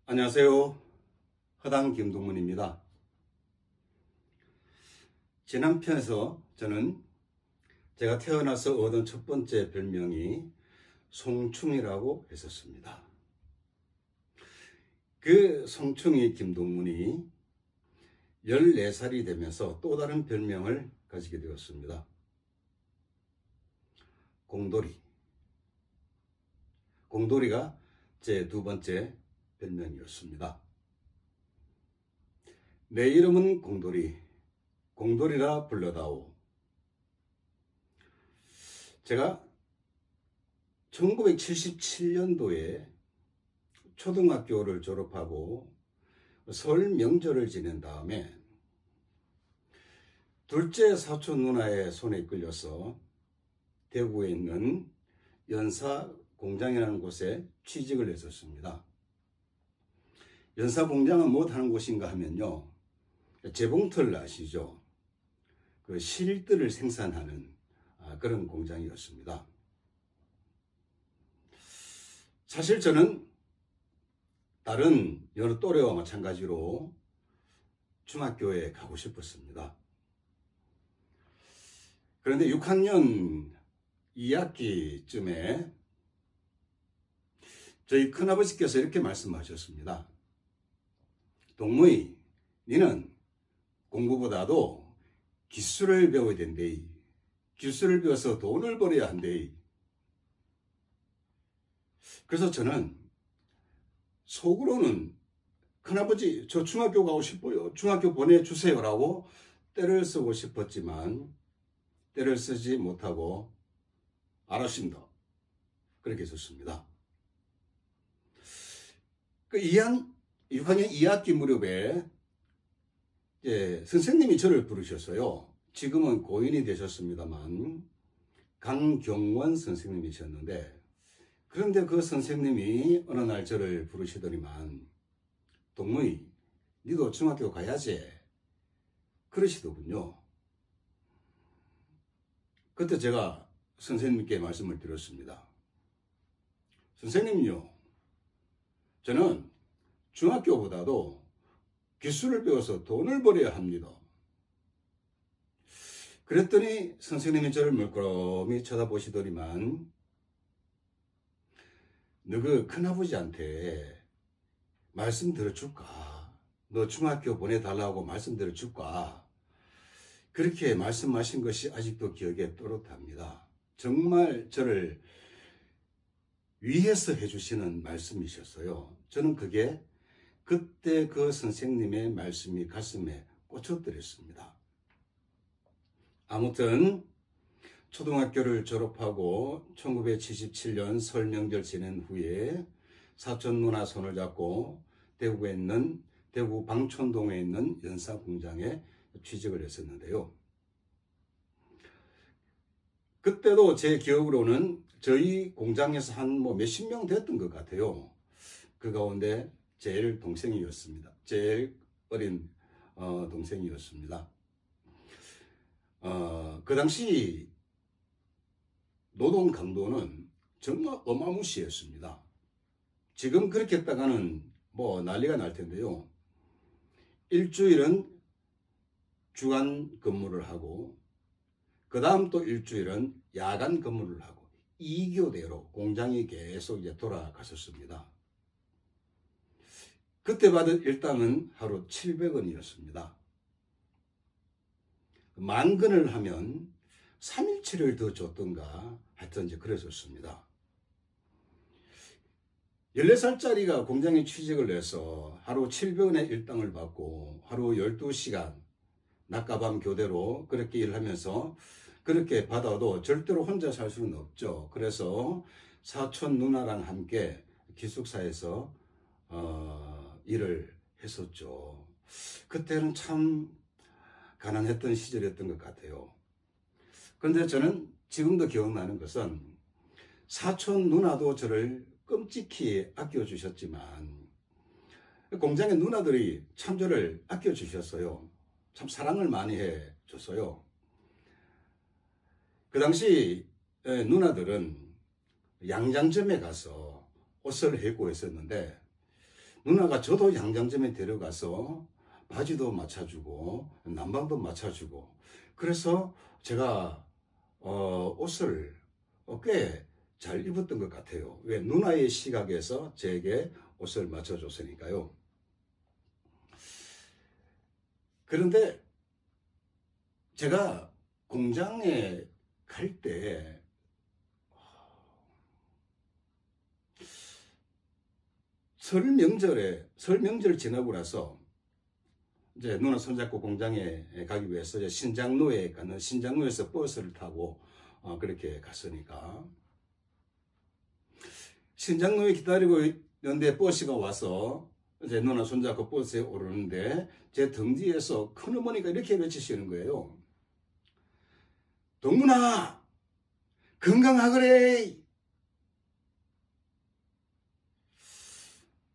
안녕하세요. 허당 김동문입니다. 지난 편에서 저는 제가 태어나서 얻은 첫 번째 별명이 송충이라고 했었습니다. 그 송충이 김동문이 14살이 되면서 또 다른 별명을 가지게 되었습니다. 공돌이. 공돌이가 제 두 번째 별명이었습니다. 내 이름은 공돌이, 공돌이라 불러다오. 제가 1977년도에 초등학교를 졸업하고 설 명절을 지낸 다음에 둘째 사촌 누나의 손에 이끌려서 대구에 있는 연사공장이라는 곳에 취직을 했었습니다. 연사공장은 무엇하는 곳인가 하면요, 재봉틀 아시죠? 그 실들을 생산하는 그런 공장이었습니다. 사실 저는 다른 여러 또래와 마찬가지로 중학교에 가고 싶었습니다. 그런데 6학년 2학기쯤에 저희 큰아버지께서 이렇게 말씀하셨습니다. 동무이, 니는 공부보다도 기술을 배워야 된대. 기술을 배워서 돈을 벌어야 한대. 그래서 저는 속으로는 큰아버지, 저 중학교 가고 싶어요. 중학교 보내주세요 라고 떼를 쓰고 싶었지만 떼를 쓰지 못하고 알았습니다. 그렇게 썼습니다. 그 6학년 2학기 무렵에 선생님이 저를 부르셨어요. 지금은 고인이 되셨습니다만 강경원 선생님이셨는데, 그런데 그 선생님이 어느 날 저를 부르시더니만 동무이, 니도 중학교 가야지 그러시더군요. 그때 제가 선생님께 말씀을 드렸습니다. 선생님요, 저는 중학교보다도 기술을 배워서 돈을 벌어야 합니다. 그랬더니 선생님이 저를 물끄러미 쳐다보시더니만 너 그 큰아버지한테 말씀 들어줄까? 너 중학교 보내달라고 말씀 들어줄까? 그렇게 말씀하신 것이 아직도 기억에 또렷합니다. 정말 저를 위해서 해주시는 말씀이셨어요. 저는 그게 그때 그 선생님의 말씀이 가슴에 꽂혀들었습니다. 아무튼 초등학교를 졸업하고 1977년 설 명절 지낸 후에 사촌 누나 손을 잡고 대구 방촌동에 있는 연사공장에 취직을 했었는데요. 그때도 제 기억으로는 저희 공장에서 한 몇십 명 됐던 것 같아요. 그 가운데 제일 동생이었습니다. 제일 어린 동생이었습니다. 그 당시 노동 강도는 정말 어마무시했습니다. 지금 그렇게 했다가는 난리가 날 텐데요. 일주일은 주간 근무를 하고 그 다음 또 일주일은 야간 근무를 하고 2교대로 공장이 계속 돌아갔었습니다. 그때 받은 일당은 하루 700원이었습니다. 만근을 하면 3일치를 더 줬던가 하여튼 그랬었습니다. 14살짜리가 공장에 취직을 해서 하루 700원의 일당을 받고 하루 12시간 낮과 밤 교대로 그렇게 일하면서 그렇게 받아도 절대로 혼자 살 수는 없죠. 그래서 사촌 누나랑 함께 기숙사에서 일을 했었죠. 그때는 참 가난했던 시절이었던 것 같아요. 그런데 저는 지금도 기억나는 것은 사촌 누나도 저를 끔찍히 아껴주셨지만 공장의 누나들이 참 저를 아껴주셨어요. 참 사랑을 많이 해줬어요. 그 당시 누나들은 양장점에 가서 옷을 해고 했었는데 누나가 저도 양장점에 데려가서 바지도 맞춰주고 난방도 맞춰주고, 그래서 제가 옷을 꽤 잘 입었던 것 같아요. 왜? 누나의 시각에서 제게 옷을 맞춰줬으니까요. 그런데 제가 공장에 갈 때 설명절 지나고 나서 이제 누나 손잡고 공장에 가기 위해서 이제 신장로에 가는, 신장로에서 버스를 타고 그렇게 갔으니까, 신장로에 기다리고 있는데 버스가 와서 이제 누나 손잡고 버스에 오르는데 제 등 뒤에서 큰어머니가 이렇게 외치시는 거예요. 동문아, 건강하거래.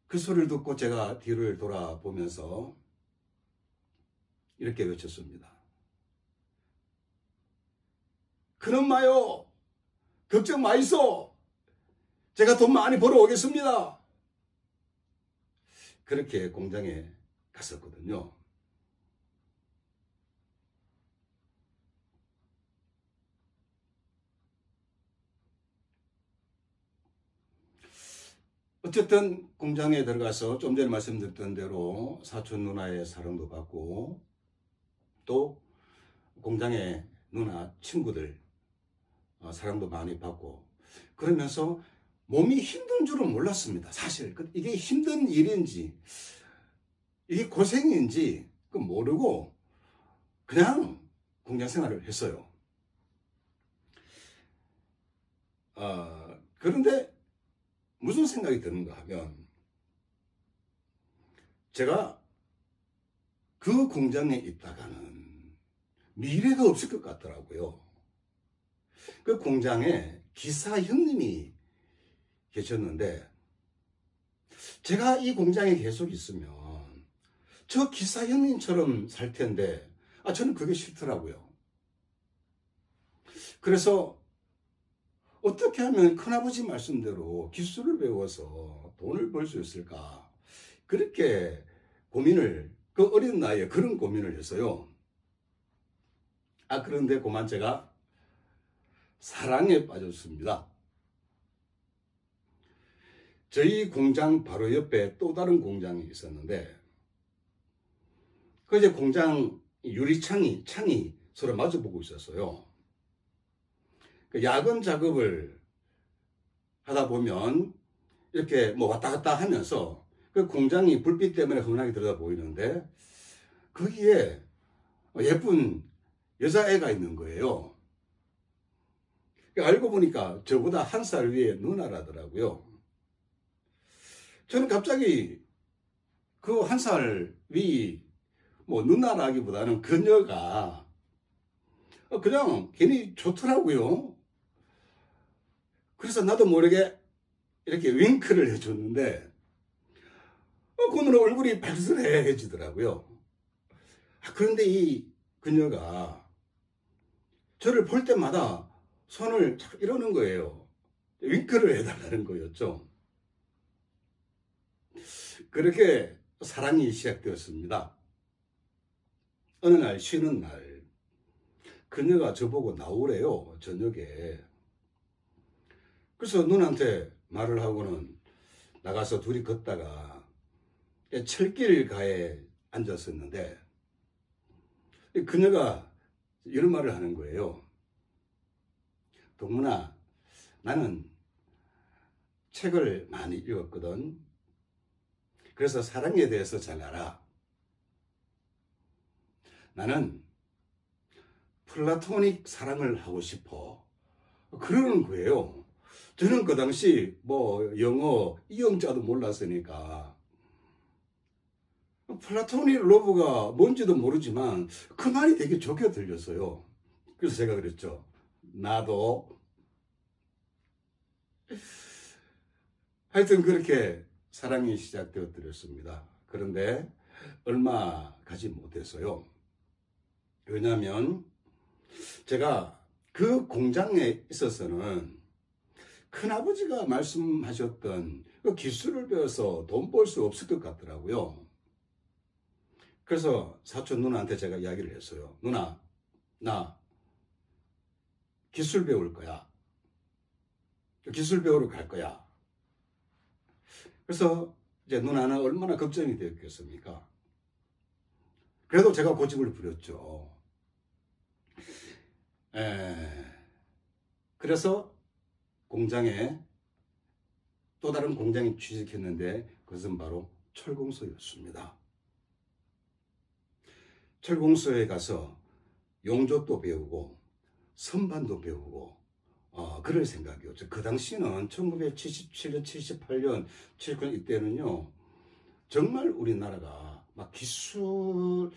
그 소리를 듣고 제가 뒤를 돌아보면서 이렇게 외쳤습니다. 큰엄마요, 걱정 마이소. 제가 돈 많이 벌어오겠습니다. 그렇게 공장에 갔었거든요. 어쨌든 공장에 들어가서 좀 전에 말씀드렸던 대로 사촌 누나의 사랑도 받고, 또 공장에 누나 친구들 사랑도 많이 받고, 그러면서 몸이 힘든 줄은 몰랐습니다. 사실 이게 힘든 일인지 이게 고생인지 모르고 그냥 공장 생활을 했어요. 그런데 무슨 생각이 드는가 하면, 제가 그 공장에 있다가는 미래가 없을 것 같더라고요. 그 공장에 기사 형님이 계셨는데, 제가 이 공장에 계속 있으면 저 기사 형님처럼 살 텐데, 저는 그게 싫더라고요. 그래서 어떻게 하면 큰아버지 말씀대로 기술을 배워서 돈을 벌 수 있을까, 그렇게 고민을, 그 어린 나이에 그런 고민을 했어요. 그런데 그만 제가 사랑에 빠졌습니다. 저희 공장 바로 옆에 또 다른 공장이 있었는데, 그 이제 공장 유리창이 서로 마주보고 있었어요. 그 야근 작업을 하다 보면 이렇게 뭐 왔다 갔다 하면서 그 공장이 불빛 때문에 훤하게 들여다 보이는데, 거기에 예쁜 여자애가 있는 거예요. 알고 보니까 저보다 1살 위에 누나라더라고요. 저는 갑자기 그 1살 위 뭐 누나라기보다는 그녀가 그냥 괜히 좋더라고요. 그래서 나도 모르게 이렇게 윙크를 해줬는데, 그녀는 얼굴이 발설해지더라고요. 그런데 이 그녀가 저를 볼 때마다 손을 이러는 거예요. 윙크를 해달라는 거였죠. 그렇게 사랑이 시작되었습니다. 어느 날 쉬는 날, 그녀가 저보고 나오래요, 저녁에. 그래서 누나한테 말을 하고는 나가서 둘이 걷다가 철길가에 앉았었는데, 그녀가 이런 말을 하는 거예요. 동문아, 나는 책을 많이 읽었거든. 그래서 사랑에 대해서 잘 알아. 나는 플라토닉 사랑을 하고 싶어. 그러는 거예요. 저는 그 당시 뭐 영어 이영자도 몰랐으니까 플라토닉 러브가 뭔지도 모르지만 그 말이 되게 좋게 들렸어요. 그래서 제가 그랬죠. 나도. 하여튼 그렇게 사랑이 시작되었더랬습니다. 그런데 얼마 가지 못했어요. 왜냐하면 제가 그 공장에 있어서는 큰아버지가 말씀하셨던 그 기술을 배워서 돈 벌 수 없을 것 같더라고요. 그래서 사촌 누나한테 제가 이야기를 했어요. 누나, 나 기술 배울 거야. 기술 배우러 갈 거야. 그래서 이제 누나는 얼마나 걱정이 되었겠습니까? 그래도 제가 고집을 부렸죠. 그래서 공장에 또 다른 공장에 취직했는데 그것은 바로 철공소였습니다. 철공소에 가서 용접도 배우고 선반도 배우고 그럴 생각이었죠. 그 당시는 1977년, 78년, 79년 이때는요. 정말 우리나라가 막 기술을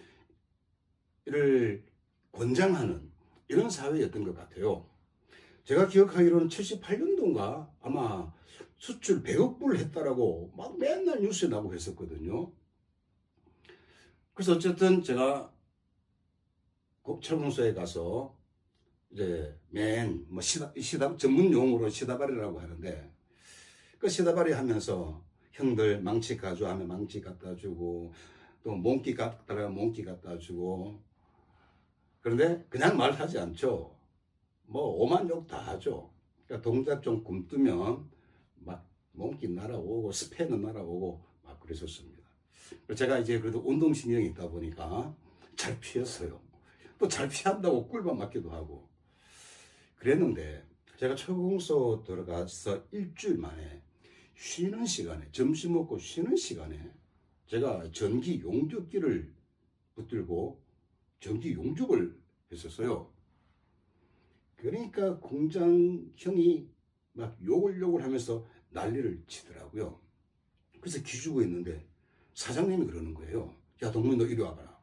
권장하는 이런 사회였던 것 같아요. 제가 기억하기로는 78년도인가 아마 수출 100억 불 했다라고 막 맨날 뉴스에 나오고 했었거든요. 그래서 어쨌든 제가 철공소에 가서 이제 뭐 전문 용어로 시다바리라고 하는데 그 시다바리 하면서 형들 망치 가져와 하면 망치 갖다 주고 또 몽키 갖다가 몽키 갖다 주고 그런데 그냥 말하지 않죠. 뭐 오만 욕 다 하죠. 그러니까 동작 좀 굼뜨면 막 몽키 날아오고 스패너 날아오고 막 그랬었습니다. 제가 이제 그래도 운동신경이 있다 보니까 잘 피했어요. 또 잘 피한다고 꿀밤 맞기도 하고 그랬는데 제가 철공소 들어가서 일주일 만에 쉬는 시간에 점심 먹고 쉬는 시간에 제가 전기 용접기를 붙들고 전기 용접을 했었어요. 그러니까 공장 형이 막 욕을 하면서 난리를 치더라고요. 그래서 기죽어 있는데 사장님이 그러는 거예요. 야 동문이 너 이리 와봐라.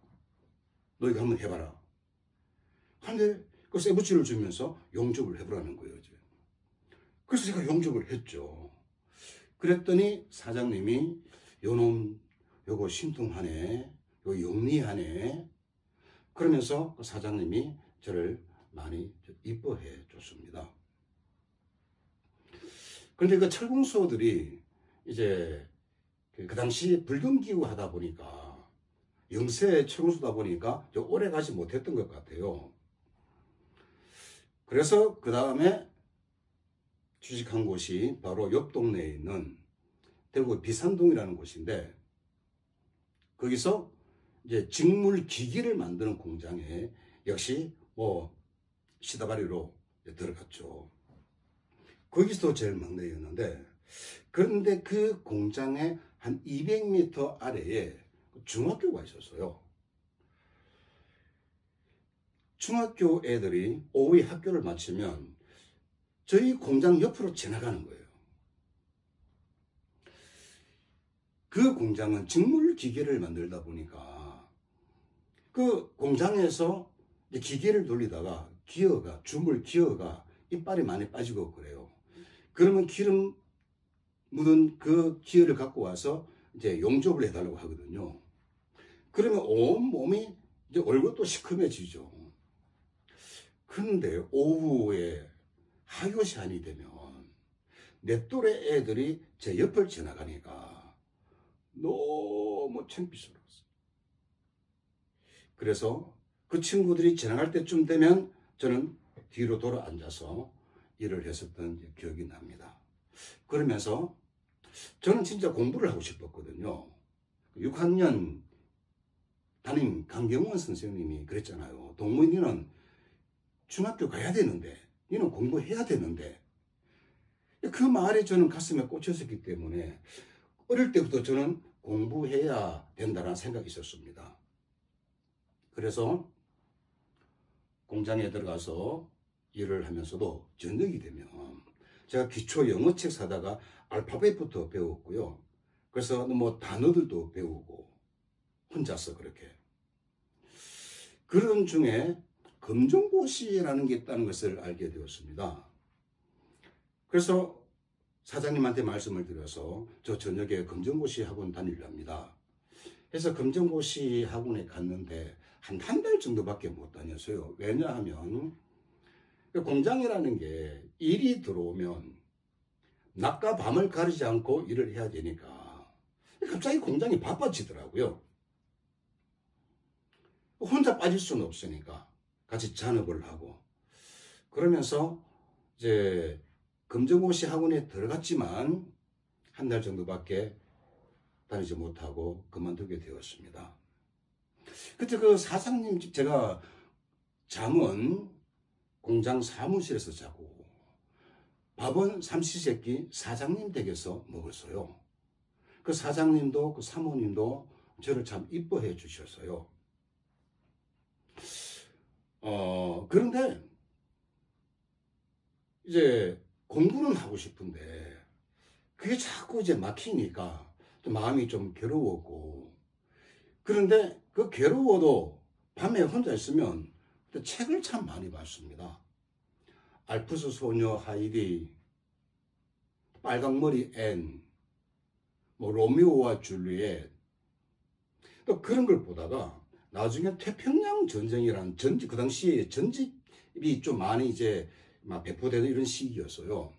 너 이거 한번 해봐라. 근데 그 세부치를 주면서 용접을 해보라는 거예요. 이제. 그래서 제가 용접을 했죠. 그랬더니 사장님이 요놈 요거 신통하네, 요 영리하네 그러면서 그 사장님이 저를 많이 이뻐해 줬습니다. 그런데 그 철공소들이 이제 그 당시 불경기구 하다 보니까 영세 철공소다 보니까 좀 오래 가지 못했던 것 같아요. 그래서 그 다음에 취직한 곳이 바로 옆 동네에 있는 대구 비산동이라는 곳인데 거기서 이제 직물 기기를 만드는 공장에 역시 뭐 시다바리로 들어갔죠. 거기서 제일 막내였는데 그런데 그 공장의 한 200m 아래에 중학교가 있었어요. 중학교 애들이 오후에 학교를 마치면 저희 공장 옆으로 지나가는 거예요. 그 공장은 직물 기계를 만들다 보니까 그 공장에서 기계를 돌리다가 주물 기어가 이빨이 많이 빠지고 그래요. 그러면 기름 묻은 그 기어를 갖고 와서 이제 용접을 해달라고 하거든요. 그러면 온 몸이 이제 얼굴도 시커매지죠. 그런데 오후에 학교 시간이 되면 내 또래 애들이 제 옆을 지나가니까 너무 창피스러웠어요. 그래서 그 친구들이 지나갈 때쯤 되면 저는 뒤로 돌아 앉아서 일을 했었던 기억이 납니다. 그러면서 저는 진짜 공부를 하고 싶었거든요. 6학년 담임 강경원 선생님이 그랬잖아요. 동무이 니는 중학교 가야 되는데 니는 공부해야 되는데 그 말에 저는 가슴에 꽂혔었기 때문에 어릴 때부터 저는 공부해야 된다는 생각이 있었습니다. 그래서 공장에 들어가서 일을 하면서도 저녁이 되면 제가 기초 영어책 사다가 알파벳부터 배웠고요. 그래서 뭐 단어들도 배우고 혼자서 그렇게 그런 중에 검정고시라는 게 있다는 것을 알게 되었습니다. 그래서 사장님한테 말씀을 드려서 저 저녁에 검정고시 학원 다니렵니다. 그래서 검정고시 학원에 갔는데 한 달 정도밖에 못 다녔어요. 왜냐하면 공장이라는 게 일이 들어오면 낮과 밤을 가리지 않고 일을 해야 되니까 갑자기 공장이 바빠지더라고요. 혼자 빠질 수는 없으니까 같이 잔업을 하고, 그러면서 이제 검정고시 학원에 들어갔지만 한 달 정도밖에 다니지 못하고 그만두게 되었습니다. 그때 그 사장님 집, 제가 잠은 공장 사무실에서 자고 밥은 삼시세끼 사장님 댁에서 먹었어요. 그 사장님도 그 사모님도 저를 참 이뻐해 주셨어요. 그런데 이제 공부는 하고 싶은데 그게 자꾸 이제 막히니까 마음이 좀 괴로웠고, 그런데 그 괴로워도 밤에 혼자 있으면 책을 참 많이 봤습니다. 알프스 소녀 하이디, 빨강머리 앤, 뭐 로미오와 줄리엣, 또 그런 걸 보다가 나중에 태평양 전쟁이라는 전직, 그 당시에 전집이 좀 많이 이제 막 배포되는 이런 시기였어요.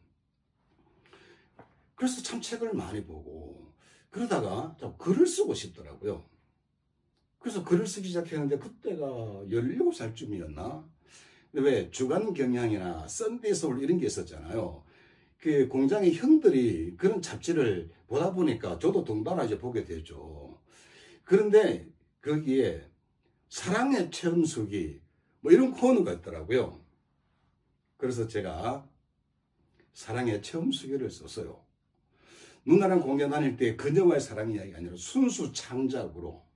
그래서 참 책을 많이 보고 그러다가 좀 글을 쓰고 싶더라고요. 그래서 글을 쓰기 시작했는데 그때가 17살쯤이었나? 근데 왜 주간 경향이나 썬데이 서울 이런 게 있었잖아요. 그 공장의 형들이 그런 잡지를 보다 보니까 저도 덩달아 이제 보게 되죠. 그런데 거기에 사랑의 체험수기 뭐 이런 코너가 있더라고요. 그래서 제가 사랑의 체험수기를 썼어요. 누나랑 공연 다닐 때 그녀와의 사랑 이야기가 아니라 순수 창작으로.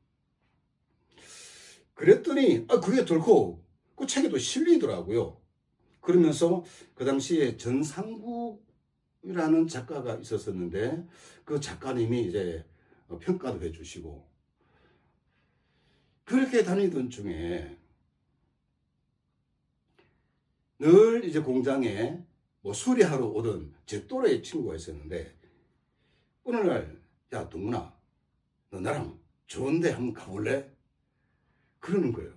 그랬더니 그게 덜컥 그 책에도 실리더라고요. 그러면서 그 당시에 전상국이라는 작가가 있었는데 그 작가님이 이제 평가도 해주시고, 그렇게 다니던 중에 늘 이제 공장에 뭐 수리하러 오던 제 또래 친구가 있었는데 어느 날, 야 동문아, 너 나랑 좋은데 한번 가볼래? 그러는 거예요.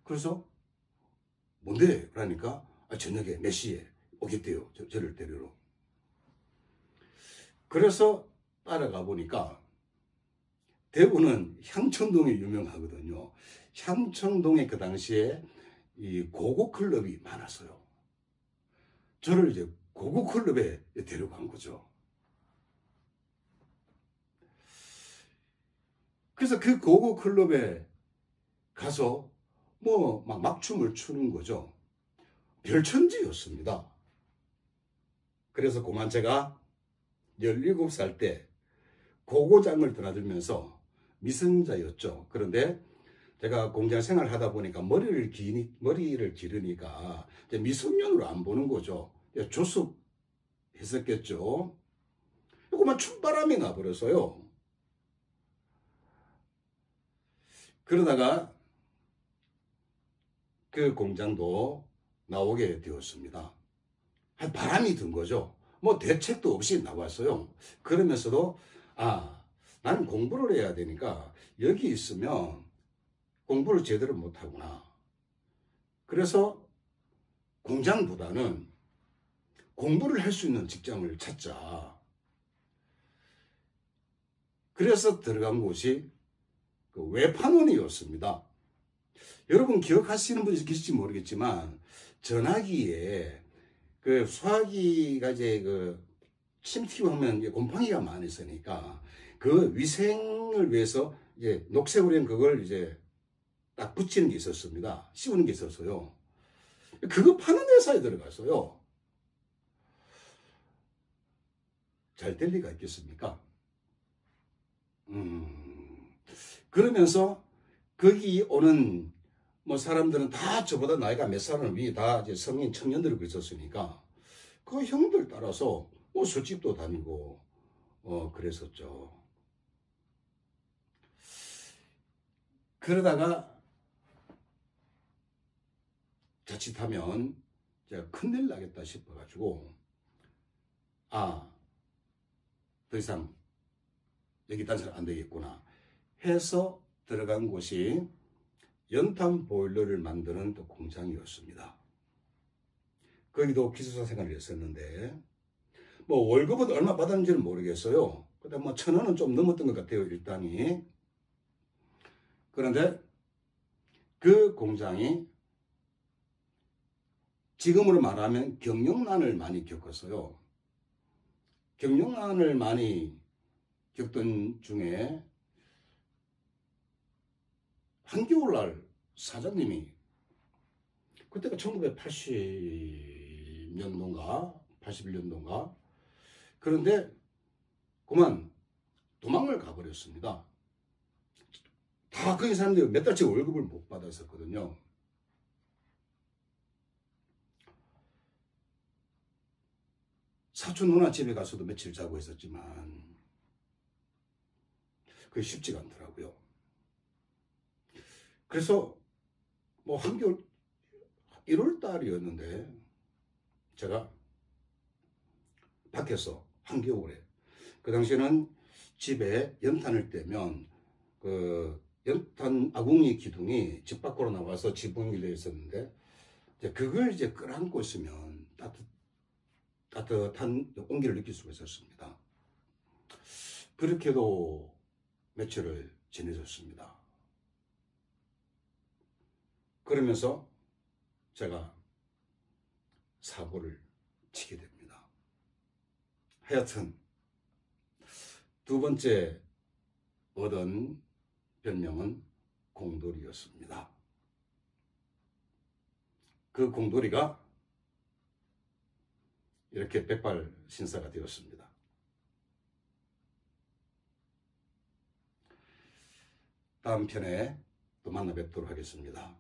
그래서 뭔데? 그러니까 저녁에 몇 시에 오겠대요. 저를 데리러. 그래서 따라가 보니까 대구는 향천동이 유명하거든요. 향천동에 그 당시에 이 고고클럽이 많았어요. 저를 이제 고고클럽에 데려간 거죠. 그래서 그 고고클럽에 가서 뭐 막 막춤을 추는 거죠. 별천지였습니다. 그래서 그만 제가 17살 때 고고장을 드나들면서 미성자였죠. 그런데 제가 공장 생활을 하다 보니까 머리를 기르니까 미성년으로 안 보는 거죠. 조숙했었겠죠. 그만 춤바람이 나버렸어요. 그러다가 그 공장도 나오게 되었습니다. 바람이 든 거죠. 뭐 대책도 없이 나왔어요. 그러면서도 나는 공부를 해야 되니까 여기 있으면 공부를 제대로 못하구나. 그래서 공장보다는 공부를 할 수 있는 직장을 찾자. 그래서 들어간 곳이 그 외판원이었습니다. 여러분 기억하시는 분이 계실지 모르겠지만 전화기에 그 소화기가 이제 그 침튀고 하면 곰팡이가 많이 있으니까 그 위생을 위해서 이제 녹색으로 된 그걸 이제 딱 붙이는 게 있었습니다. 씌우는 게 있었어요. 그거 파는 회사에 들어갔어요. 잘 될 리가 있겠습니까? 그러면서 거기 오는 뭐 사람들은 다 저보다 나이가 몇 살은 위, 다 이제 성인 청년들이 있었으니까 그 형들 따라서 뭐 술집도 다니고 그랬었죠. 그러다가 자칫하면 제가 큰일 나겠다 싶어가지고 더 이상 여기 단설 안 되겠구나 해서 들어간 곳이 연탄 보일러를 만드는 또 공장이었습니다. 거기도 기숙사 생활을 했었는데 뭐 월급은 얼마 받았는지는 모르겠어요. 근데 뭐 1,000원은 좀 넘었던 것 같아요, 일당이. 그런데 그 공장이 지금으로 말하면 경영난을 많이 겪었어요. 경영난을 많이 겪던 중에 한겨울날 사장님이, 그때가 1980년도인가 81년도인가, 그런데 그만 도망을 가버렸습니다. 다 그 사람들이 몇 달째 월급을 못 받았었거든요. 사촌 누나 집에 가서도 며칠 자고 있었지만 그게 쉽지가 않더라고요. 그래서 뭐 한겨울 1월 달이었는데 제가 밖에서 한겨울에, 그 당시에는 집에 연탄을 떼면 그 연탄 아궁이 기둥이 집 밖으로 나와서 지붕이 밀려 있었는데, 이제 그걸 이제 끌어안고 있으면 따뜻한 온기를 느낄 수가 있었습니다. 그렇게도 며칠을 지내줬습니다. 그러면서 제가 사고를 치게 됩니다. 하여튼 두 번째 얻은 별명은 공돌이였습니다. 그 공돌이가 이렇게 백발신사가 되었습니다. 다음 편에 또 만나 뵙도록 하겠습니다.